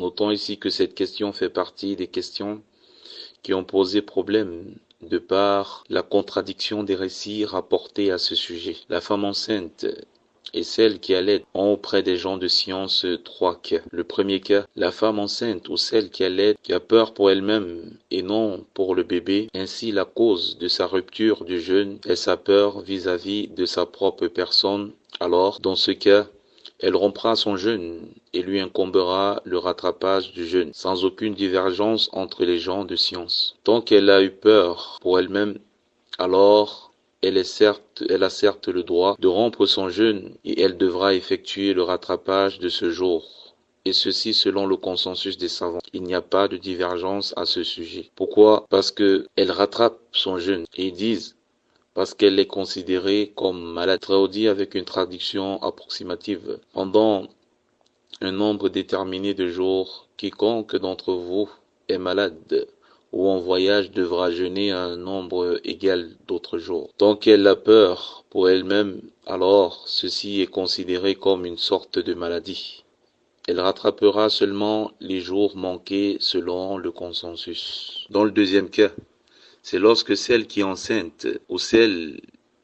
Notons ici que cette question fait partie des questions qui ont posé problème de par la contradiction des récits rapportés à ce sujet. La femme enceinte et celle qui allait ont auprès des gens de science trois cas. Le premier cas, la femme enceinte ou celle qui allait, qui a peur pour elle-même et non pour le bébé, ainsi la cause de sa rupture du jeûne est sa peur vis-à-vis de sa propre personne. Alors, dans ce cas, elle rompra son jeûne et lui incombera le rattrapage du jeûne, sans aucune divergence entre les gens de science. Tant qu'elle a eu peur pour elle-même, alors elle a certes le droit de rompre son jeûne et elle devra effectuer le rattrapage de ce jour. Et ceci selon le consensus des savants. Il n'y a pas de divergence à ce sujet. Pourquoi? Parce que elle rattrape son jeûne. Et ils disent parce qu'elle est considérée comme malade. Traduit avec une traduction approximative. Pendant un nombre déterminé de jours, quiconque d'entre vous est malade ou en voyage devra jeûner un nombre égal d'autres jours. Tant qu'elle a peur pour elle-même, alors ceci est considéré comme une sorte de maladie. Elle rattrapera seulement les jours manqués selon le consensus. Dans le deuxième cas, c'est lorsque celle qui est enceinte ou celle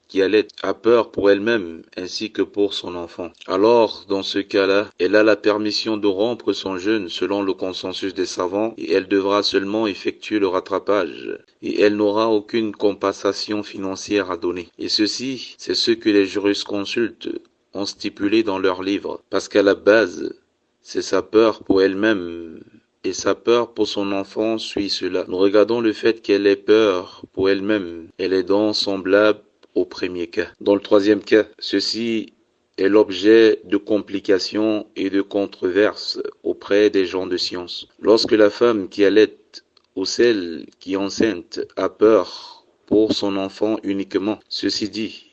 qui allait a peur pour elle-même ainsi que pour son enfant. Alors, dans ce cas-là, elle a la permission de rompre son jeûne selon le consensus des savants et elle devra seulement effectuer le rattrapage et elle n'aura aucune compensation financière à donner. Et ceci, c'est ce que les jurisconsultes ont stipulé dans leurs livres, parce qu'à la base, c'est sa peur pour elle-même et sa peur pour son enfant suit cela. Nous regardons le fait qu'elle ait peur pour elle-même. Elle est donc semblable au premier cas. Dans le troisième cas, ceci est l'objet de complications et de controverses auprès des gens de science. Lorsque la femme qui allait ou celle qui est enceinte a peur pour son enfant uniquement, ceci dit,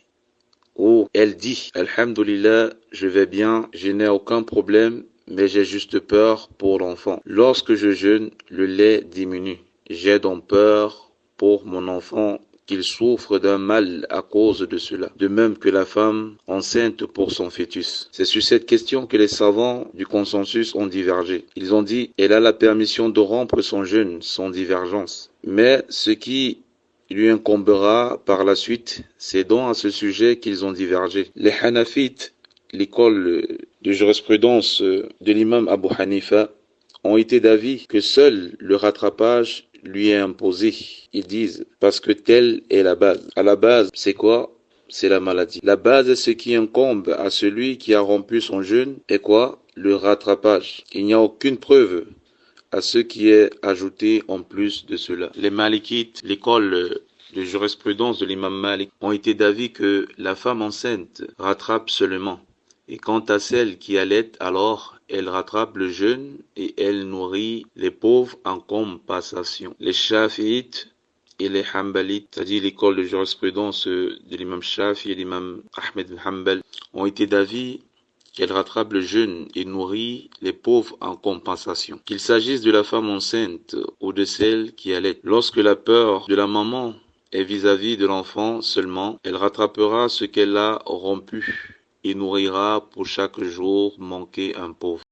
ou elle dit, Alhamdulillah, je vais bien, je n'ai aucun problème, mais j'ai juste peur pour l'enfant. Lorsque je jeûne, le lait diminue. J'ai donc peur pour mon enfant qu'il souffre d'un mal à cause de cela. De même que la femme enceinte pour son fœtus. C'est sur cette question que les savants du consensus ont divergé. Ils ont dit, elle a la permission de rompre son jeûne sans divergence. Mais ce qui lui incombera par la suite, c'est donc à ce sujet qu'ils ont divergé. Les Hanafites, l'école de jurisprudence de l'imam Abu Hanifa, ont été d'avis que seul le rattrapage lui est imposé. Ils disent, parce que telle est la base. À la base, c'est quoi? C'est la maladie. La base, ce qui incombe à celui qui a rompu son jeûne, est quoi? Le rattrapage. Il n'y a aucune preuve à ce qui est ajouté en plus de cela. Les Malikites, l'école de jurisprudence de l'imam Malik, ont été d'avis que la femme enceinte rattrape seulement. Et quant à celle qui allait, alors elle rattrape le jeûne et elle nourrit les pauvres en compensation. Les Shafi'ites et les Hanbalites, c'est-à-dire l'école de jurisprudence de l'imam Shafi et l'imam Ahmed bin Hanbal, ont été d'avis qu'elle rattrape le jeûne et nourrit les pauvres en compensation. Qu'il s'agisse de la femme enceinte ou de celle qui allait. Lorsque la peur de la maman est vis-à-vis de l'enfant seulement, elle rattrapera ce qu'elle a rompu et nourrira pour chaque jour manqué un pauvre.